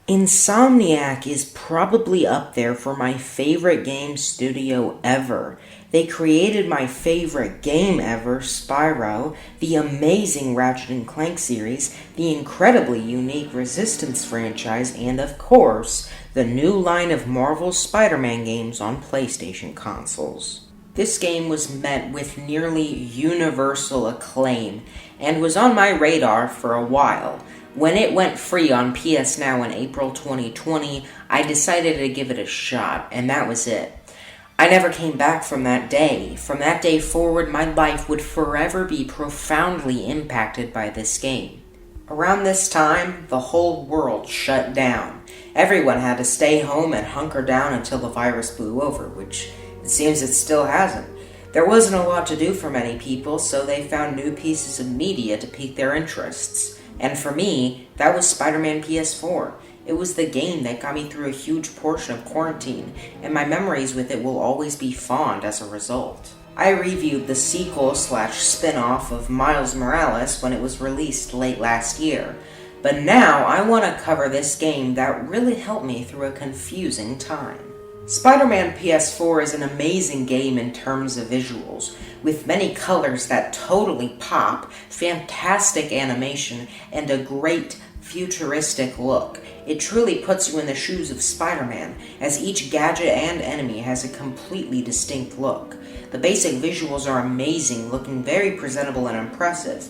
Insomniac is probably up there for my favorite game studio ever. They created my favorite game ever, Spyro, the amazing Ratchet & Clank series, the incredibly unique Resistance franchise, and of course, the new line of Marvel Spider-Man games on PlayStation consoles. This game was met with nearly universal acclaim, and was on my radar for a while. When it went free on PS Now in April 2020, I decided to give it a shot, and that was it. I never came back from that day. From that day forward, my life would forever be profoundly impacted by this game. Around this time, the whole world shut down. Everyone had to stay home and hunker down until the virus blew over, which it seems it still hasn't. There wasn't a lot to do for many people, so they found new pieces of media to pique their interests. And for me, that was Spider-Man PS4. It was the game that got me through a huge portion of quarantine, and my memories with it will always be fond as a result. I reviewed the sequel/spin-off of Miles Morales when it was released late last year, but now I want to cover this game that really helped me through a confusing time. Spider-Man PS4 is an amazing game in terms of visuals, with many colors that totally pop, fantastic animation, and a great futuristic look. It truly puts you in the shoes of Spider-Man, as each gadget and enemy has a completely distinct look. The basic visuals are amazing, looking very presentable and impressive.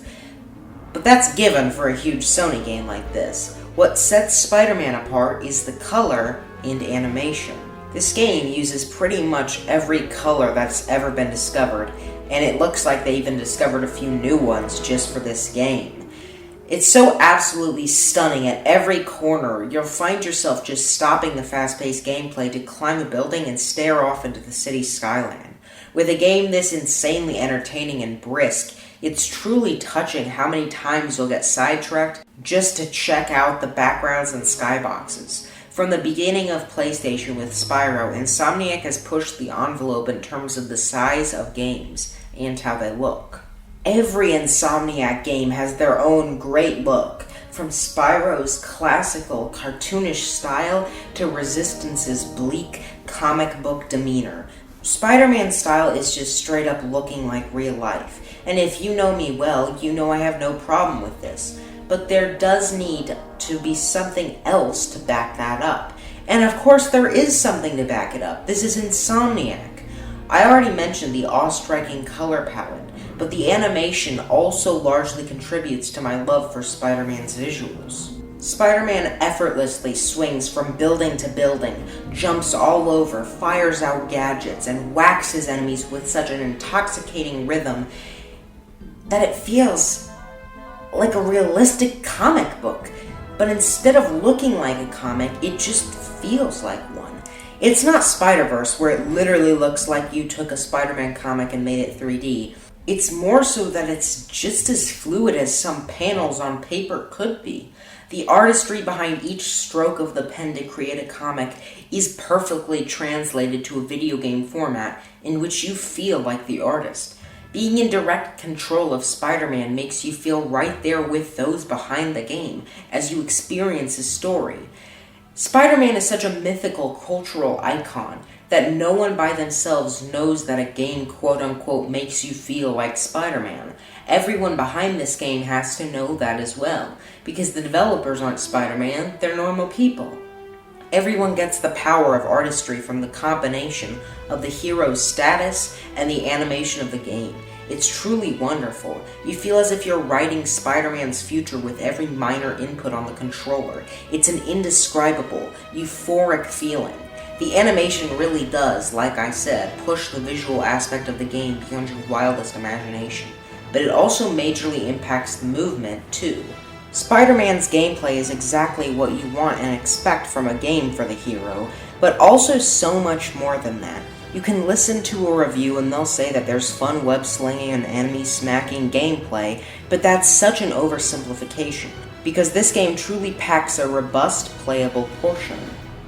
But that's given for a huge Sony game like this. What sets Spider-Man apart is the color and animation. This game uses pretty much every color that's ever been discovered, and it looks like they even discovered a few new ones just for this game. It's so absolutely stunning at every corner, you'll find yourself just stopping the fast-paced gameplay to climb a building and stare off into the city's skyline. With a game this insanely entertaining and brisk, it's truly touching how many times you'll get sidetracked just to check out the backgrounds and skyboxes. From the beginning of PlayStation with Spyro, Insomniac has pushed the envelope in terms of the size of games and how they look. Every Insomniac game has their own great look, from Spyro's classical, cartoonish style to Resistance's bleak, comic book demeanor. Spider-Man's style is just straight up looking like real life, and if you know me well, you know I have no problem with this. But there does need to be something else to back that up. And of course there is something to back it up. This is Insomniac. I already mentioned the awe-striking color palette, but the animation also largely contributes to my love for Spider-Man's visuals. Spider-Man effortlessly swings from building to building, jumps all over, fires out gadgets, and whacks his enemies with such an intoxicating rhythm that it feels like a realistic comic book, but instead of looking like a comic, it just feels like one. It's not Spider-Verse, where it literally looks like you took a Spider-Man comic and made it 3D. It's more so that it's just as fluid as some panels on paper could be. The artistry behind each stroke of the pen to create a comic is perfectly translated to a video game format in which you feel like the artist. Being in direct control of Spider-Man makes you feel right there with those behind the game as you experience his story. Spider-Man is such a mythical cultural icon that no one by themselves knows that a game quote-unquote makes you feel like Spider-Man. Everyone behind this game has to know that as well, because the developers aren't Spider-Man, they're normal people. Everyone gets the power of artistry from the combination of the hero's status and the animation of the game. It's truly wonderful. You feel as if you're writing Spider-Man's future with every minor input on the controller. It's an indescribable, euphoric feeling. The animation really does, like I said, push the visual aspect of the game beyond your wildest imagination. But it also majorly impacts the movement, too. Spider-Man's gameplay is exactly what you want and expect from a game for the hero, but also so much more than that. You can listen to a review and they'll say that there's fun web-slinging and enemy-smacking gameplay, but that's such an oversimplification, because this game truly packs a robust, playable portion.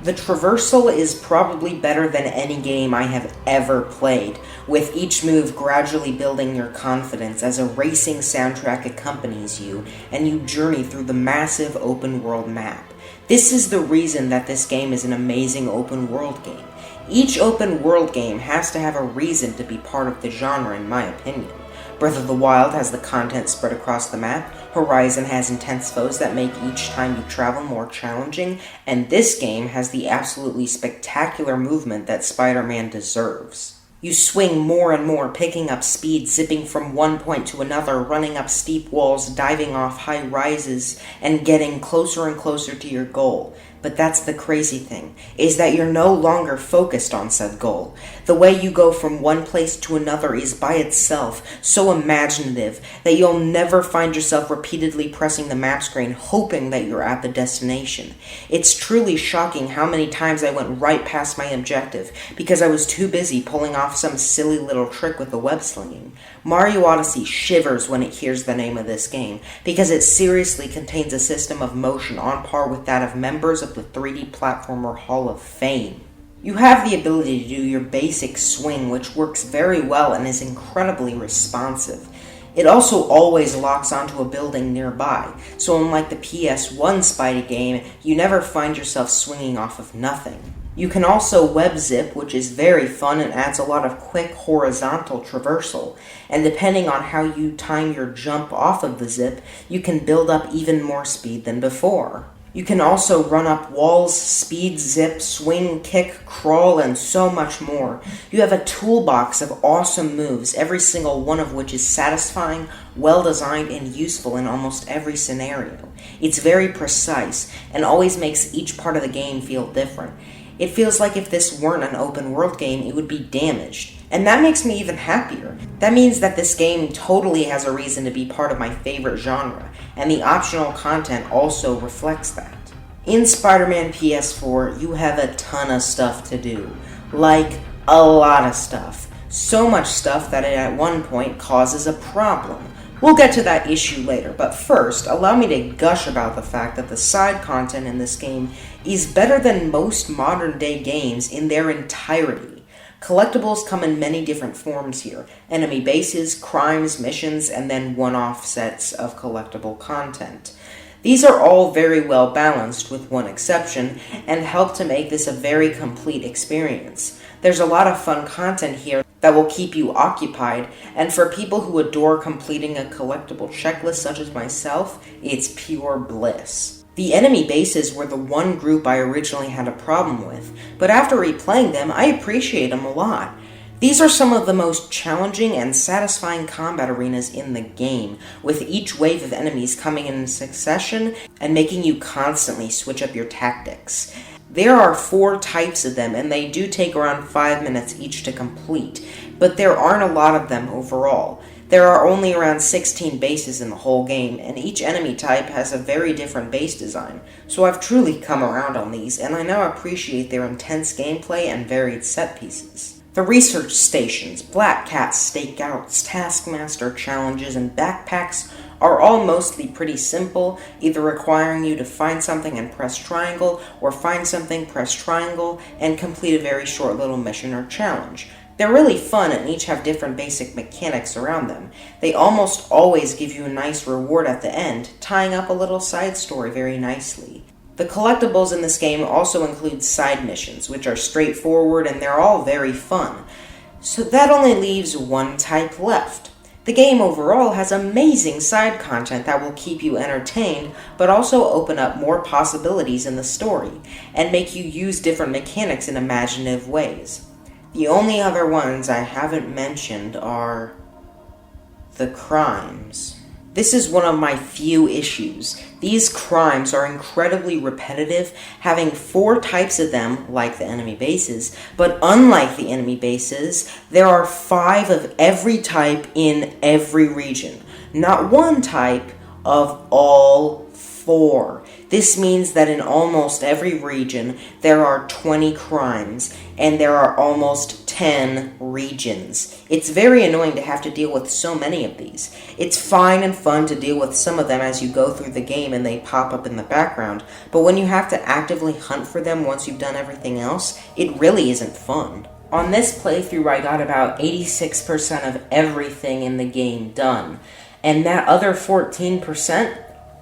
The Traversal is probably better than any game I have ever played, with each move gradually building your confidence as a racing soundtrack accompanies you, and you journey through the massive open-world map. This is the reason that this game is an amazing open world game. Each open world game has to have a reason to be part of the genre, in my opinion. Breath of the Wild has the content spread across the map, Horizon has intense foes that make each time you travel more challenging, and this game has the absolutely spectacular movement that Spider-Man deserves. You swing more and more, picking up speed, zipping from one point to another, running up steep walls, diving off high rises, and getting closer and closer to your goal. But that's the crazy thing, is that you're no longer focused on said goal. The way you go from one place to another is by itself so imaginative that you'll never find yourself repeatedly pressing the map screen hoping that you're at the destination. It's truly shocking how many times I went right past my objective because I was too busy pulling off some silly little trick with the web slinging. Mario Odyssey shivers when it hears the name of this game because it seriously contains a system of motion on par with that of members of the 3D Platformer Hall of Fame. You have the ability to do your basic swing, which works very well and is incredibly responsive. It also always locks onto a building nearby, so unlike the PS1 Spidey game, you never find yourself swinging off of nothing. You can also web zip, which is very fun and adds a lot of quick horizontal traversal, and depending on how you time your jump off of the zip, you can build up even more speed than before. You can also run up walls, speed, zip, swing, kick, crawl, and so much more. You have a toolbox of awesome moves, every single one of which is satisfying, well-designed, and useful in almost every scenario. It's very precise, and always makes each part of the game feel different. It feels like if this weren't an open world game, it would be damaged. And that makes me even happier. That means that this game totally has a reason to be part of my favorite genre, and the optional content also reflects that. In Spider-Man PS4, you have a ton of stuff to do. Like, a lot of stuff. So much stuff that it at one point causes a problem. We'll get to that issue later, but first, allow me to gush about the fact that the side content in this game is better than most modern-day games in their entirety. Collectables come in many different forms here: enemy bases, crimes, missions, and then one-off sets of collectible content. These are all very well balanced, with one exception, and help to make this a very complete experience. There's a lot of fun content here that will keep you occupied, and for people who adore completing a collectible checklist such as myself, it's pure bliss. The enemy bases were the one group I originally had a problem with, but after replaying them, I appreciate them a lot. These are some of the most challenging and satisfying combat arenas in the game, with each wave of enemies coming in succession and making you constantly switch up your tactics. There are 4 types of them, and they do take around 5 minutes each to complete, but there aren't a lot of them overall. There are only around 16 bases in the whole game, and each enemy type has a very different base design, so I've truly come around on these, and I now appreciate their intense gameplay and varied set pieces. The research stations, Black Cat stakeouts, Taskmaster challenges, and backpacks are all mostly pretty simple, either requiring you to find something and press triangle, or find something, press triangle, and complete a very short little mission or challenge. They're really fun and each have different basic mechanics around them. They almost always give you a nice reward at the end, tying up a little side story very nicely. The collectibles in this game also include side missions, which are straightforward and they're all very fun. So that only leaves one type left. The game overall has amazing side content that will keep you entertained, but also open up more possibilities in the story, and make you use different mechanics in imaginative ways. The only other ones I haven't mentioned are the crimes. This is one of my few issues. These crimes are incredibly repetitive, having 4 types of them, like the enemy bases, but unlike the enemy bases, there are 5 of every type in every region. Not one type of all 4. This means that in almost every region, there are 20 crimes, and there are almost 10 regions. It's very annoying to have to deal with so many of these. It's fine and fun to deal with some of them as you go through the game and they pop up in the background, but when you have to actively hunt for them once you've done everything else, it really isn't fun. On this playthrough, I got about 86% of everything in the game done, and that other 14%,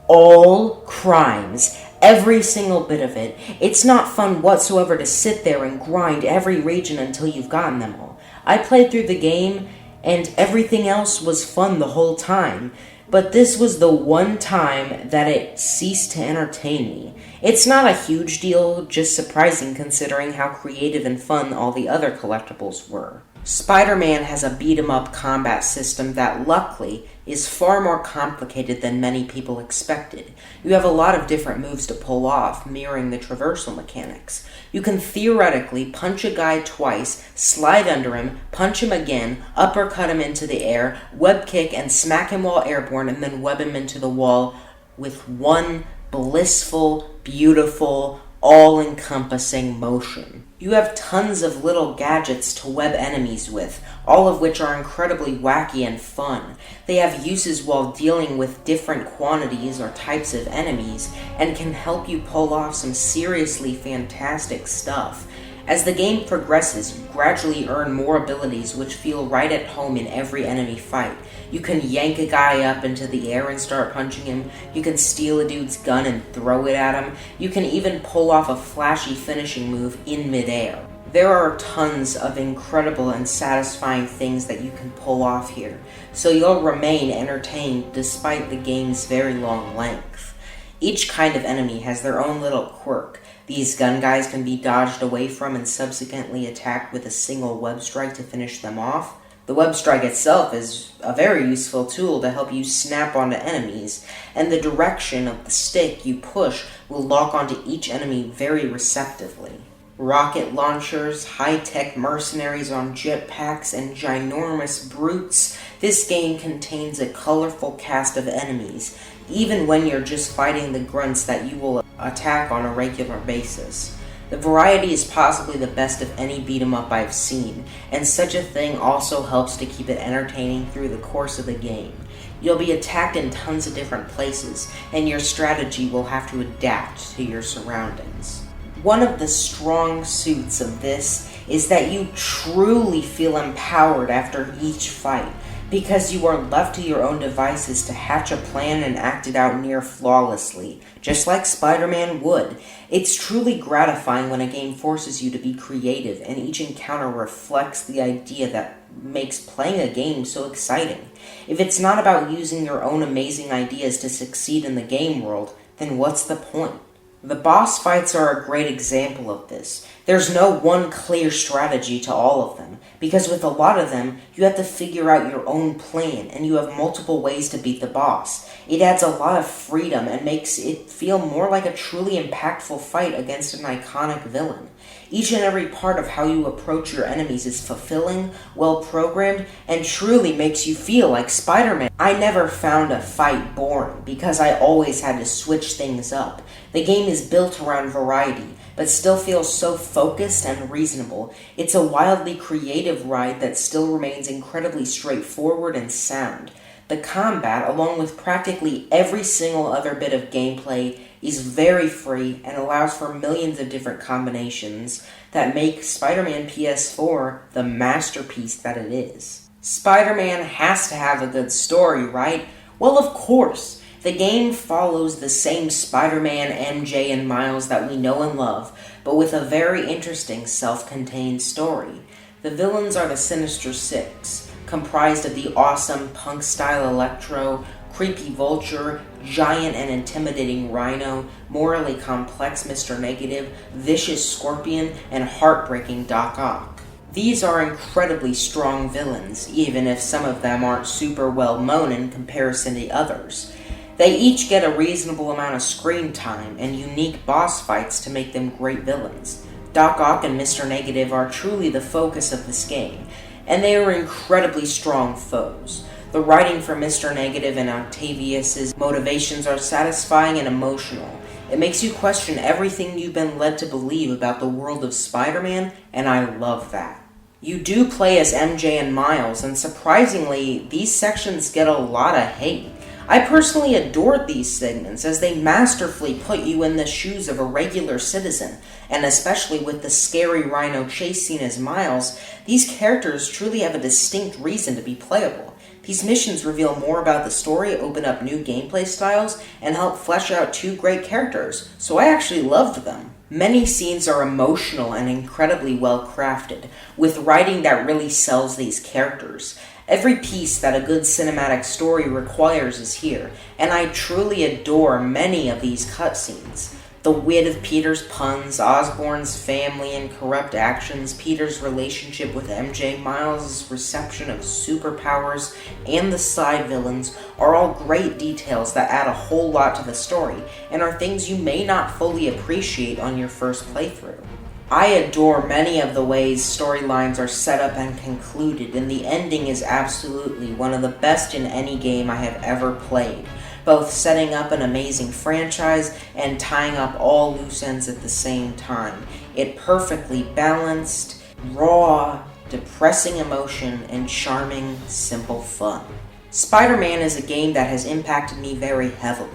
all crimes. Every single bit of it. It's not fun whatsoever to sit there and grind every region until you've gotten them all. I played through the game, and everything else was fun the whole time. But this was the one time that it ceased to entertain me. It's not a huge deal, just surprising considering how creative and fun all the other collectibles were. Spider-Man has a beat-em-up combat system that, luckily, is far more complicated than many people expected. You have a lot of different moves to pull off, mirroring the traversal mechanics. You can theoretically punch a guy twice, slide under him, punch him again, uppercut him into the air, web kick and smack him while airborne, and then web him into the wall with one blissful, beautiful, all-encompassing motion. You have tons of little gadgets to web enemies with, all of which are incredibly wacky and fun. They have uses while dealing with different quantities or types of enemies, and can help you pull off some seriously fantastic stuff. As the game progresses, you gradually earn more abilities which feel right at home in every enemy fight. You can yank a guy up into the air and start punching him. You can steal a dude's gun and throw it at him. You can even pull off a flashy finishing move in midair. There are tons of incredible and satisfying things that you can pull off here, so you'll remain entertained despite the game's very long length. Each kind of enemy has their own little quirk. These gun guys can be dodged away from and subsequently attacked with a single web strike to finish them off. The web strike itself is a very useful tool to help you snap onto enemies, and the direction of the stick you push will lock onto each enemy very receptively. Rocket launchers, high-tech mercenaries on jetpacks, and ginormous brutes, this game contains a colorful cast of enemies, even when you're just fighting the grunts that you will attack on a regular basis. The variety is possibly the best of any beat-em-up I've seen, and such a thing also helps to keep it entertaining through the course of the game. You'll be attacked in tons of different places, and your strategy will have to adapt to your surroundings. One of the strong suits of this is that you truly feel empowered after each fight, because you are left to your own devices to hatch a plan and act it out near flawlessly, just like Spider-Man would. It's truly gratifying when a game forces you to be creative, and each encounter reflects the idea that makes playing a game so exciting. If it's not about using your own amazing ideas to succeed in the game world, then what's the point? The boss fights are a great example of this. There's no one clear strategy to all of them, because with a lot of them, you have to figure out your own plan, and you have multiple ways to beat the boss. It adds a lot of freedom and makes it feel more like a truly impactful fight against an iconic villain. Each and every part of how you approach your enemies is fulfilling, well-programmed, and truly makes you feel like Spider-Man. I never found a fight boring, because I always had to switch things up. The game is built around variety, but still feels so focused and reasonable. It's a wildly creative ride that still remains incredibly straightforward and sound. The combat, along with practically every single other bit of gameplay, is very free and allows for millions of different combinations that make Spider-Man PS4 the masterpiece that it is. Spider-Man has to have a good story, right? Well, of course. The game follows the same Spider-Man, MJ, and Miles that we know and love, but with a very interesting self-contained story. The villains are the Sinister Six, comprised of the awesome punk-style Electro, creepy Vulture, giant and intimidating Rhino, morally complex Mr. Negative, vicious Scorpion, and heartbreaking Doc Ock. These are incredibly strong villains, even if some of them aren't super well known in comparison to others. They each get a reasonable amount of screen time and unique boss fights to make them great villains. Doc Ock and Mr. Negative are truly the focus of this game, and they are incredibly strong foes. The writing for Mr. Negative and Octavius's motivations are satisfying and emotional. It makes you question everything you've been led to believe about the world of Spider-Man, and I love that. You do play as MJ and Miles, and surprisingly, these sections get a lot of hate. I personally adored these segments as they masterfully put you in the shoes of a regular citizen, and especially with the scary Rhino chase scene as Miles, these characters truly have a distinct reason to be playable. These missions reveal more about the story, open up new gameplay styles, and help flesh out two great characters, so I actually loved them. Many scenes are emotional and incredibly well crafted, with writing that really sells these characters. Every piece that a good cinematic story requires is here, and I truly adore many of these cutscenes. The wit of Peter's puns, Osborn's family and corrupt actions, Peter's relationship with MJ, Miles' reception of superpowers, and the side villains are all great details that add a whole lot to the story, and are things you may not fully appreciate on your first playthrough. I adore many of the ways storylines are set up and concluded, and the ending is absolutely one of the best in any game I have ever played, both setting up an amazing franchise and tying up all loose ends at the same time. It perfectly balanced, raw, depressing emotion, and charming, simple fun. Spider-Man is a game that has impacted me very heavily,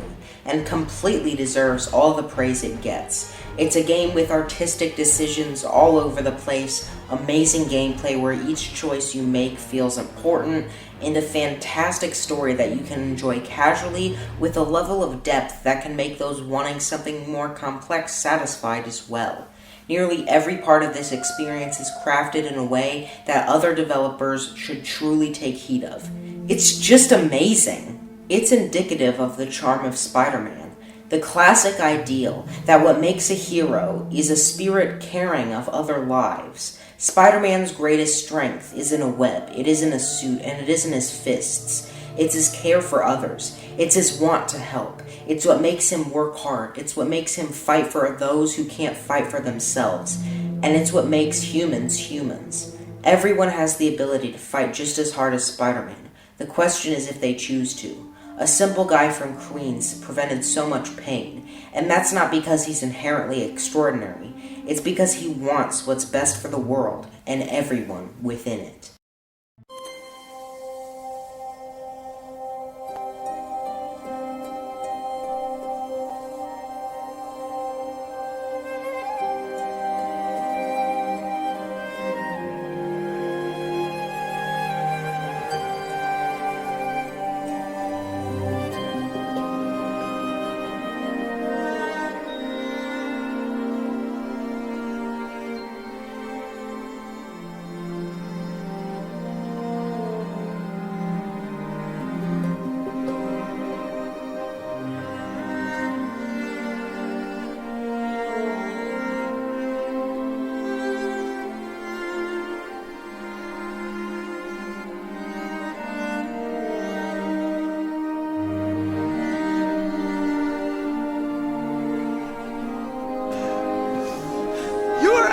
and completely deserves all the praise it gets. It's a game with artistic decisions all over the place, amazing gameplay where each choice you make feels important, and a fantastic story that you can enjoy casually with a level of depth that can make those wanting something more complex satisfied as well. Nearly every part of this experience is crafted in a way that other developers should truly take heed of. It's just amazing. It's indicative of the charm of Spider-Man. The classic ideal that what makes a hero is a spirit caring of other lives. Spider-Man's greatest strength isn't a web, it isn't a suit, and it isn't his fists. It's his care for others. It's his want to help. It's what makes him work hard. It's what makes him fight for those who can't fight for themselves. And it's what makes humans humans. Everyone has the ability to fight just as hard as Spider-Man. The question is if they choose to. A simple guy from Queens prevented so much pain, and that's not because he's inherently extraordinary. It's because he wants what's best for the world and everyone within it.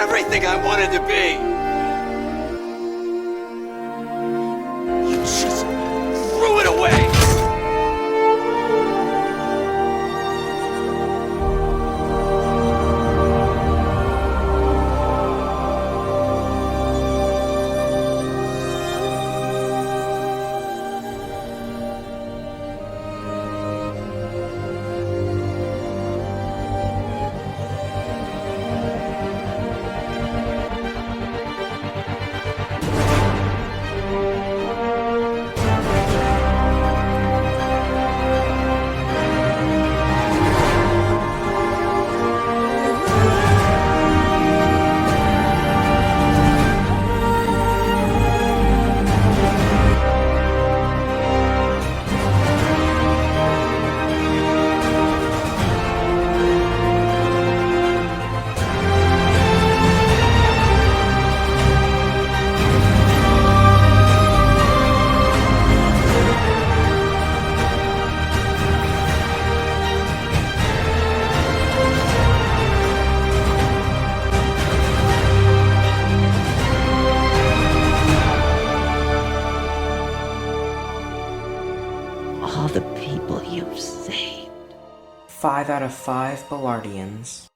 Everything I wanted to be! You just threw it away! All the people you've saved. 5 out of 5 Ballardians.